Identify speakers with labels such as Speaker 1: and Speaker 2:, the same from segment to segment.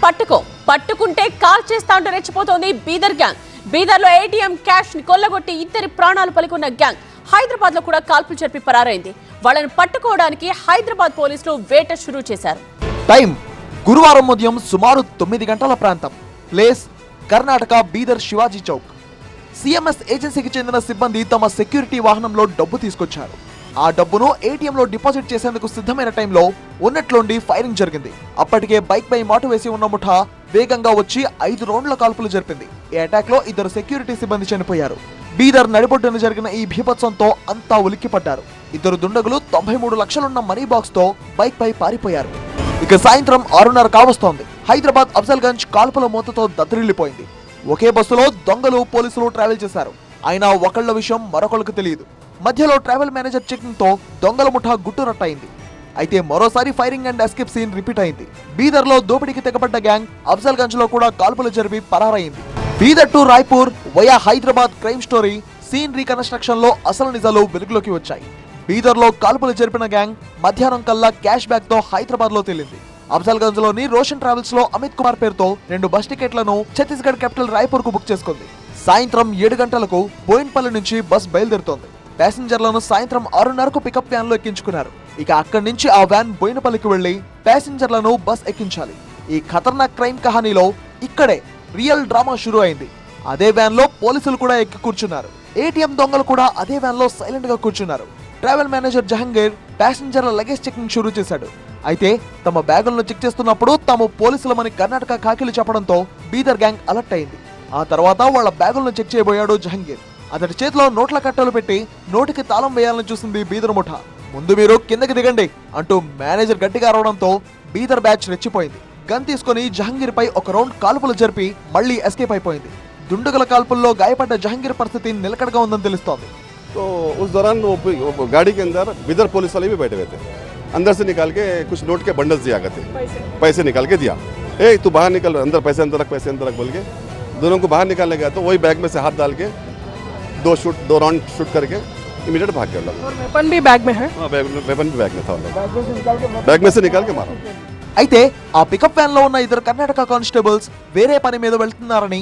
Speaker 1: పట్టుకుంటే కాల్ చేస్తా అంటూ రెచ్చిపోతోంది బీదర్ గ్యాంగ్. బీదర్ లో ఏటీఎం క్యాష్ ని కొల్లగొట్టి ఇద్దరి ప్రాణాలు పలికున్న గ్యాంగ్ హైదరాబాద్ లో కూడా కాల్పులు జరిపి పరారైంది. వాళ్ళని పట్టుకోవడానికి హైదరాబాద్ పోలీసులు వేట షురూ చేశారు.
Speaker 2: టైం గురువారం ఉదయం సుమారు 9 గంటల ప్రాంతం. ప్లేస్ కర్ణాటక బీదర్ శివాజీ చౌక్. సిఎంఎస్ ఏజెన్సీకి చెందిన సిబ్బంది తమ సెక్యూరిటీ వాహనంలో డబ్బు తీసుకొచ్చారు. ఆ డబ్బును ఏటీఎంలో డిపాజిట్ చేసేందుకు సిద్ధమైన టైంలో ఉన్నట్లుండి ఫైరింగ్ జరిగింది. అప్పటికే బైక్ పై మాటు వేసి ఉన్న ముఠా వేగంగా వచ్చి 5 రౌండ్ల కాల్పులు జరిపింది. ఈ అటాక్ లో 2 సెక్యూరిటీ సిబ్బంది చనిపోయారు. బీదర్ నడిబొడ్డున జరిగిన ఈ భీభత్సంతో అంతా ఉలిక్కిపడ్డారు. 2 దుండగులు 93 లక్షలున్న మనీ బాక్స్ తో బైక్ పై పారిపోయారు. ఇక సాయంత్రం 6:30 కావస్తోంది. హైదరాబాద్ అఫ్జల్గంజ్ కాల్పుల మూతతో దద్దరిల్లిపోయింది. ఒకే బస్సులో దొంగలు పోలీసులు ట్రావెల్ చేశారు. అయినా ఒకళ్ళ విషయం మరొకళ్ళకు తెలియదు. మధ్యలో ట్రావెల్ మేనేజర్ చెకింగ్ తో దొంగల ముఠా గుట్టురట్టయింది. అయితే మరోసారి firing and escape scene repeat అయింది. బీదర్ లో దోపిడీకి తెగబడ్డ గ్యాంగ్ అఫ్జల్గంజ్ లో కూడా కాల్పులు జరిపి పరారైంది. Bidar to Raipur via Hyderabad crime story scene reconstruction లో అసలు నిజాలు వెలుగులోకి వచ్చాయి. బీదర్ లో కాల్పులు జరిపిన గ్యాంగ్ మధ్యాహ్నం కల్లా క్యాష్ బ్యాక్ తో హైదరాబాద్ లో తేలింది. అఫ్జల్గంజ్ లోని రోషన్ ట్రావెల్స్ లో అమిత్ కుమార్ పేరుతో 2 బస్ టికెట్లను ఛత్తీస్గఢ్ క్యాపిటల్ రాయ్పూర్ కు బుక్ చేసుకుంది. సాయంత్రం 7 గంటలకు బోయిన్పల్లి నుంచి బస్ బయలుదేరుతోంది. ప్యాసింజర్లను సాయంత్రం 6:30కు పికప్ వ్యాన్ లో ఎక్కించుకున్నారు. ఇక అక్కడి నుంచి ఆ వ్యాన్ బోయినపల్లికి వెళ్లి ప్యాసింజర్లను బస్ ఎక్కించాలి. ఈ ఖతర్నాక్ క్రైమ్ కహానీలో ఇక్కడే రియల్ డ్రామా షురూ అయింది. అదే వ్యాన్ లో పోలీసులు కూడా ఎక్కి కూర్చున్నారు. ఏటీఎం దొంగలు కూడా అదే వ్యాన్ లో సైలెంట్ గా కూర్చున్నారు. ట్రావెల్ మేనేజర్ జహంగీర్ ప్యాసింజర్ల లగేజ్ చెకింగ్ షురూ చేశాడు. అయితే తమ బ్యాగులను చెక్ చేస్తున్నప్పుడు తాము పోలీసులమని కర్ణాటక ఖాకీలు చెప్పడంతో బీదర్ గ్యాంగ్ అలర్ట్ అయింది. ఆ తర్వాత వాళ్ళ బ్యాగులను చెక్ చేయబోయాడు జహంగీర్. అతడి చేతిలో నోట్ల కట్టలు పెట్టి నోటికి తాళం వేయాలని చూసింది బీదర్ ముఠా. ముందు మీరు కిందకి దిగండి అంటూ మేనేజర్ గట్టిగా అరవడంతో బీదర్ బ్యాచ్ రెచ్చిపోయింది. గన్ తీసుకుని జహంగీర్ పై ఒక రౌండ్ కాల్పులు జరిపి మళ్లీ ఎస్కేప్ అయిపోయింది. దుండగుల కాల్పుల్లో గాయపడ్డ జహంగీర్ పరిస్థితి నిలకడగా ఉందని తెలుస్తోంది.
Speaker 3: तो उस दौरान वो गाड़ी के अंदर बिदर पुलिस वाले भी बैठे हुए थे. अंदर से निकाल के कुछ नोट के बंडल्स दिया गए थे. पैसे निकाल के दिया. तू बाहर निकल, अंदर पैसे अंदर रख बोल के दोनों को बाहर निकालने गया तो वही बैग में से हाथ डाल के 2 राउंड शूट करके इमीडिएट भाग गया.
Speaker 4: और वेपन भी बैग में है?
Speaker 3: हाँ, वेपन भी बैग में था. बैग में से निकाल के मारा.
Speaker 2: అయితే ఆ పికప్ వ్యాన్ లో ఉన్న 2 కర్ణాటక కానిస్టేబుల్స్ వేరే పని మీద వెళ్తున్నారని,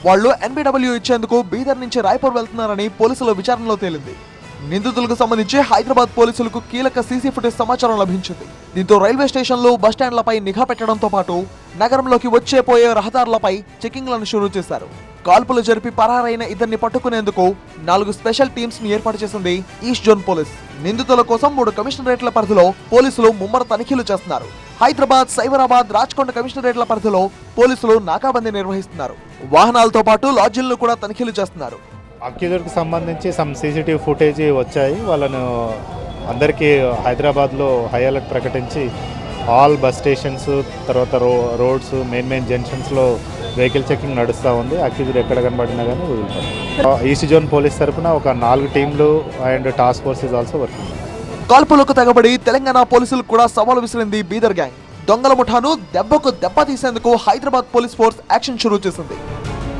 Speaker 2: వాళ్ళు ఎన్బిడబ్ల్యూ ఇచ్చేందుకు బీదర్ నుంచి రాయ్పూర్ వెళ్తున్నారని పోలీసుల విచారణలో తేలింది. నిందితులకు సంబంధించి హైదరాబాద్ పోలీసులకు కీలక సీసీ ఫుటేజ్ సమాచారం లభించింది. దీంతో రైల్వే స్టేషన్లు, బస్టాండ్లపై నిఘా పెట్టడంతో పాటు నగరంలోకి వచ్చే పోయే రహదారులపై చెకింగ్లను షురూ చేశారు. కాల్పులు జరిపి పరారైన ఇద్దరిని పట్టుకునేందుకు 4 స్పెషల్ టీమ్స్ ని ఏర్పాటు చేసింది ఈస్ట్ జోన్ పోలీస్. నిందితుల కోసం 3 కమిషనరేట్ల పరిధిలో పోలీసులు ముమ్మర తనిఖీలు చేస్తున్నారు. హైదరాబాద్, సైబరాబాద్, రాచకొండ కమిషనరేట్ల పరిధిలో పోలీసులు నాకాబందీ నిర్వహిస్తున్నారు. వాహనాలతో పాటు లాడ్జీలను కూడా తనిఖీలు చేస్తున్నారు.
Speaker 5: అక్యూజర్కి సంబంధించి సమ్ సీసీటీవీ ఫుటేజ్ వచ్చాయి. వాళ్ళను అందరికీ హైదరాబాద్లో హై అలర్ట్ ప్రకటించి ఆల్ బస్ స్టేషన్స్, తర్వాత రోడ్స్, మెయిన్ జంక్షన్స్లో వెహికల్ చెకింగ్ నడుస్తూ ఉంది. అక్యూజర్ ఎక్కడ కనబడినా కానీ వదులుతారు. ఈస్ట్ జోన్ పోలీస్ తరఫున ఒక 4 టీంలు and task force is also working.
Speaker 2: కాల్పులకు తెగబడి తెలంగాణ పోలీసులకు కూడా సవాలు విసిరింది బీదర్ గ్యాంగ్. దొంగల ముఠాను దెబ్బకు దెబ్బ తీసేందుకు హైదరాబాద్ పోలీస్ ఫోర్స్ యాక్షన్ షురూ చేసింది.